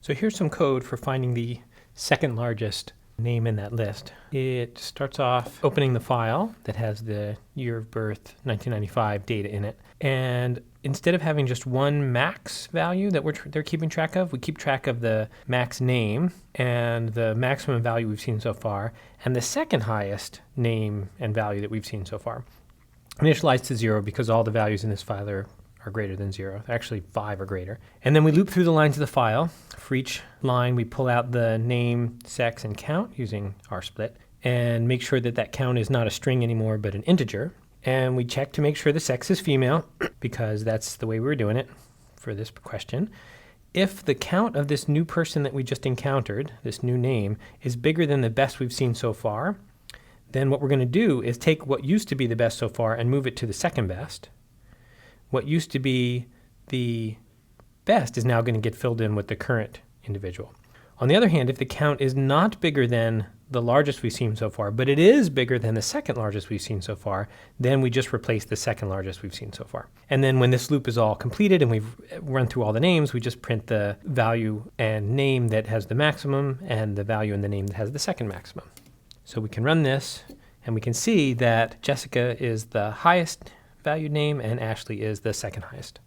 So here's some code for finding the second largest name in that list. It starts off opening the file that has the year of birth 1995 data in it, and instead of having just one max value that they're keeping track of, we keep track of the max name and the maximum value we've seen so far and the second highest name and value that we've seen so far. Initialized to 0 because all the values in this file are greater than 0. Actually 5 or greater. And then we loop through the lines of the file. For each line we pull out the name, sex, and count using rsplit and make sure that that count is not a string anymore but an integer. And we check to make sure the sex is female because that's the way we were doing it for this question. If the count of this new person that we just encountered, this new name, is bigger than the best we've seen so far, then what we're going to do is take what used to be the best so far and move it to the second best. What used to be the best is now going to get filled in with the current individual. On the other hand, if the count is not bigger than the largest we've seen so far, but it is bigger than the second largest we've seen so far, then we just replace the second largest we've seen so far. And then when this loop is all completed and we've run through all the names, we just print the value and name that has the maximum and the value and the name that has the second maximum. So we can run this and we can see that Jessica is the highest valued name and Ashley is the second highest.